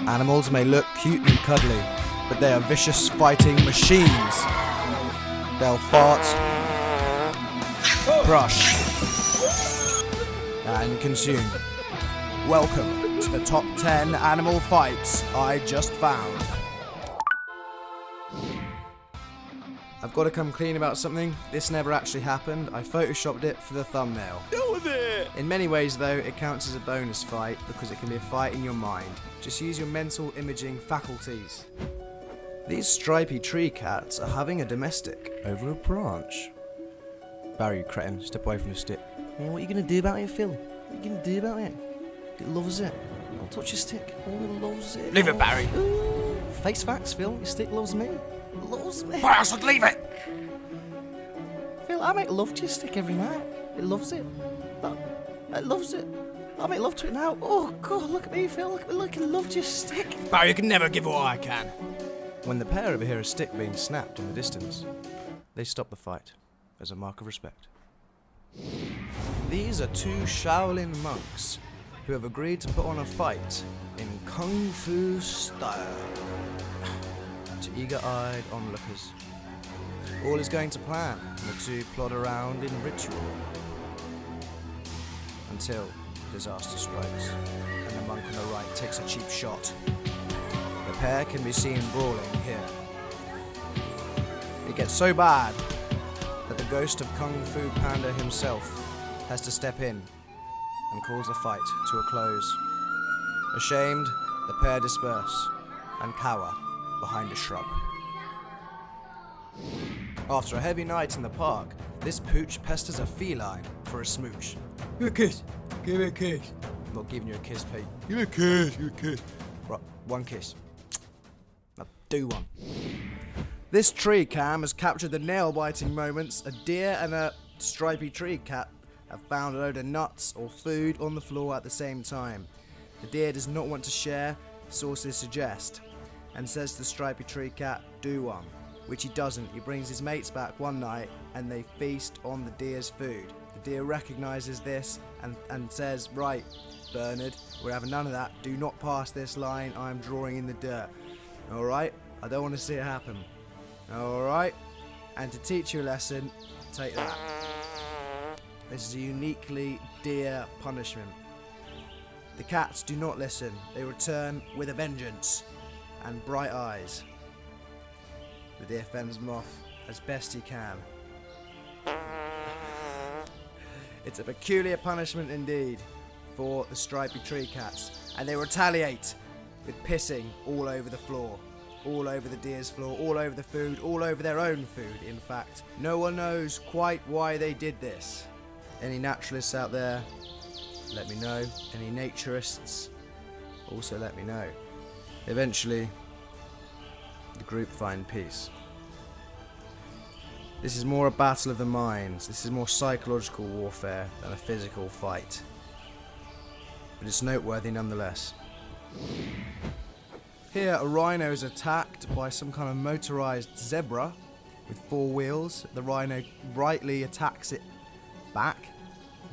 Animals may look cute and cuddly, but they are vicious fighting machines. They'll fart, brush, and consume. Welcome to the top 10 animal fights I just found. I've got to come clean about something. This never actually happened. I photoshopped it for the thumbnail. Deal with it! In many ways though, it counts as a bonus fight because it can be a fight in your mind. Just use your mental imaging faculties. These stripy tree cats are having a domestic over a branch. Barry, you cretin, step away from the stick. Yeah, what are you going to do about it, Phil? What are you going to do about it? It loves it. Don't touch your stick. Oh, it loves it. Leave it, Barry. Ooh. Face facts, Phil. Your stick loves me. It loves me. Why, I should leave it! Phil, I make love to your stick every night. It loves it. It loves it. I make love to it now. Oh, God, look at me, Phil. Look at me. Look, I love your stick. Barry, you can never give what I can. When the pair overhear a stick being snapped in the distance, they stop the fight as a mark of respect. These are two Shaolin monks who have agreed to put on a fight in Kung Fu style. To eager-eyed onlookers, all is going to plan, and the two plod around in ritual until disaster strikes, and the monk on the right takes a cheap shot. The pair can be seen brawling here. It gets so bad that the ghost of Kung Fu Panda himself has to step in and calls the fight to a close. Ashamed, the pair disperse and cower behind a shrub. After a heavy night in the park, this pooch pesters a feline for a smooch. Give me a kiss. Give me a kiss. I'm not giving you a kiss, Pete. Give me a kiss. Give me a kiss. Right, one kiss. Now do one. This tree cam has captured the nail-biting moments a deer and a stripy tree cat have found a load of nuts or food on the floor at the same time. The deer does not want to share, sources suggest, and says to the stripy tree cat, do one, which he doesn't. He brings his mates back one night and they feast on the deer's food. The deer recognises this and says, right, Bernard, we're having none of that. Do not pass this line I'm drawing in the dirt. Alright? I don't want to see it happen. Alright? And to teach you a lesson, take that. This is a uniquely deer punishment. The cats do not listen. They return with a vengeance and bright eyes. The deer fends them off as best he can. It's a peculiar punishment indeed for the stripy tree cats, and they retaliate with pissing all over the floor, all over the deer's floor, all over the food, all over their own food, in fact. No one knows quite why they did this. Any naturalists out there, let me know. Any naturists, also let me know. Eventually, the group find peace. This is more a battle of the minds. This is more psychological warfare than a physical fight. But it's noteworthy nonetheless. Here, a rhino is attacked by some kind of motorized zebra with 4 wheels. The rhino rightly attacks it back.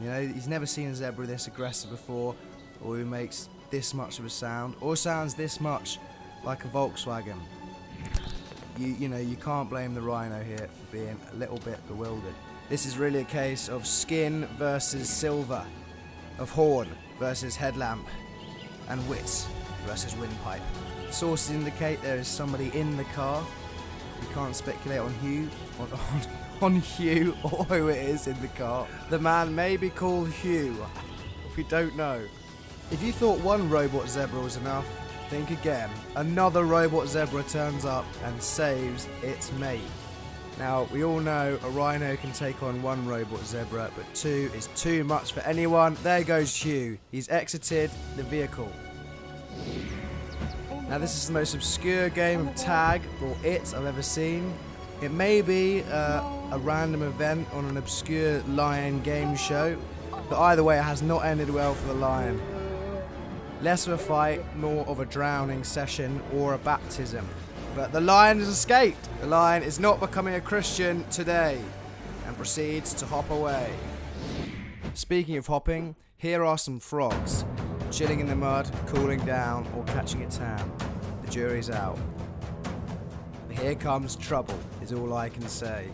You know, he's never seen a zebra this aggressive before, or who makes this much of a sound, or sounds this much like a Volkswagen. You know, you can't blame the rhino here for being a little bit bewildered. This is really a case of skin versus silver, of horn versus headlamp, and wits versus windpipe. Sources indicate there is somebody in the car. We can't speculate on who or who it is in the car. The man may be called Hugh. We don't know. If you thought one robot zebra was enough, think again. Another robot zebra turns up and saves its mate. Now, we all know a rhino can take on one robot zebra, but 2 is too much for anyone. There goes Hugh. He's exited the vehicle. Now, this is the most obscure game of tag or it I've ever seen. It may be a random event on an obscure lion game show, but either way, it has not ended well for the lion. Less of a fight, more of a drowning session or a baptism. But the lion has escaped. The lion is not becoming a Christian today and proceeds to hop away. Speaking of hopping, here are some frogs. chilling in the mud, cooling down, or catching a tan. The jury's out. Here comes trouble, is all I can say.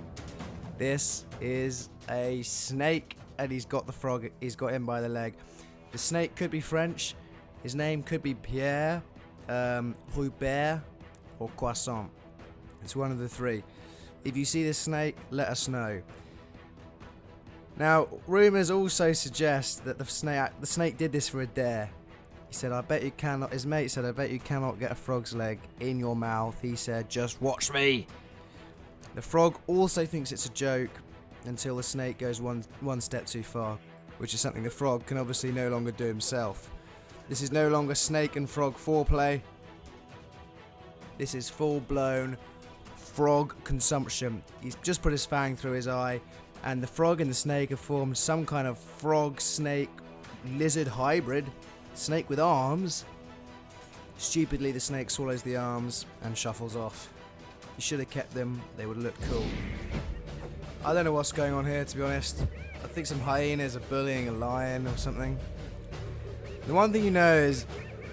This is a snake, and he's got the frog, he's got him by the leg. The snake could be French. His name could be Pierre, Hubert, or Croissant. It's one of the three. If you see this snake, let us know. Now, rumours also suggest that the snake did this for a dare. He said, I bet you cannot, his mate said, I bet you cannot get a frog's leg in your mouth. He said, just watch me. The frog also thinks it's a joke until the snake goes one step too far, which is something the frog can obviously no longer do himself. This is no longer snake and frog foreplay. This is full-blown frog consumption. He's just put his fang through his eye, and the frog and the snake have formed some kind of frog-snake-lizard hybrid. Snake with arms. Stupidly, the snake swallows the arms and shuffles off. You should have kept them, they would look cool. I don't know what's going on here, to be honest. I think some hyenas are bullying a lion or something. The one thing you know is,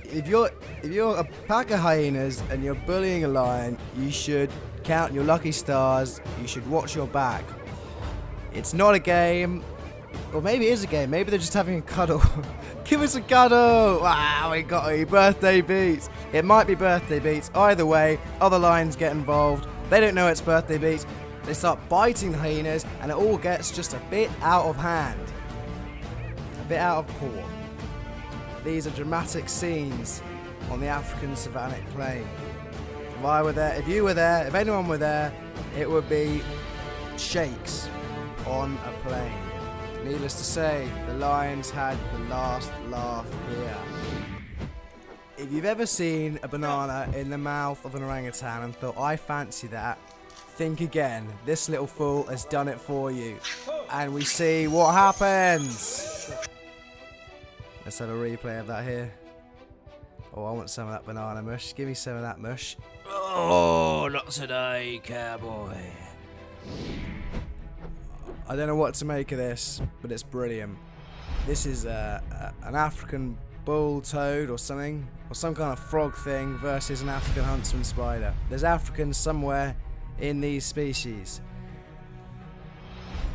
if you're a pack of hyenas and you're bullying a lion, you should count your lucky stars. You should watch your back. It's not a game, or maybe it is a game. Maybe they're just having a cuddle. Give us a cuddle! Wow, we got a birthday beats. It might be birthday beats. Either way, other lions get involved. They don't know it's birthday beats. They start biting the hyenas, and it all gets just a bit out of hand. A bit out of paw. These are dramatic scenes on the African savannic plain. If I were there, if you were there, if anyone were there, it would be shakes on a plane. Needless to say, the lions had the last laugh here. If you've ever seen a banana in the mouth of an orangutan and thought, I fancy that, think again. This little fool has done it for you. And we see what happens. Let's have a replay of that here. Oh, I want some of that banana mush. Give me some of that mush. Oh, not today, cowboy. I don't know what to make of this, but it's brilliant. This is an African bull toad or something, or some kind of frog thing versus an African huntsman spider. There's Africans somewhere in these species.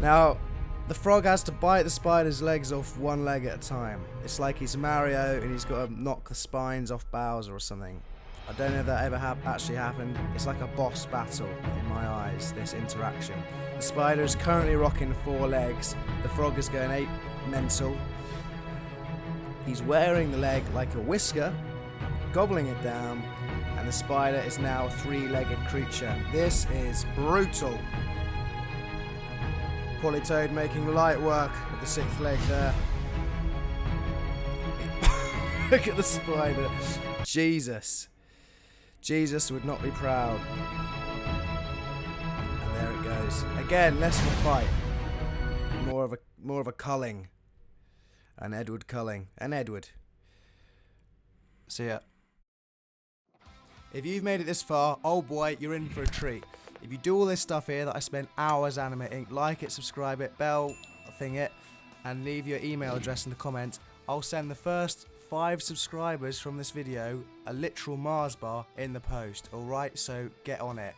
Now, the frog has to bite the spider's legs off one leg at a time. It's like he's Mario and he's got to knock the spines off Bowser or something. I don't know if that ever actually happened. It's like a boss battle in my eyes, this interaction. The spider is currently rocking 4 legs. The frog is going ape mental. He's wearing the leg like a whisker, gobbling it down, and the spider is now a 3-legged creature. This is brutal. Polytoad making light work with the 6th leg there. Look at the spider. Jesus. Jesus would not be proud. And there it goes. Again, less of a fight. More of a culling. An Edward culling. An Edward. See ya. If you've made it this far, oh boy, you're in for a treat. If you do all this stuff here that I spent hours animating, like it, subscribe it, bell thing it, and leave your email address in the comments, I'll send the first 5 subscribers from this video a literal Mars bar in the post. Alright, so get on it.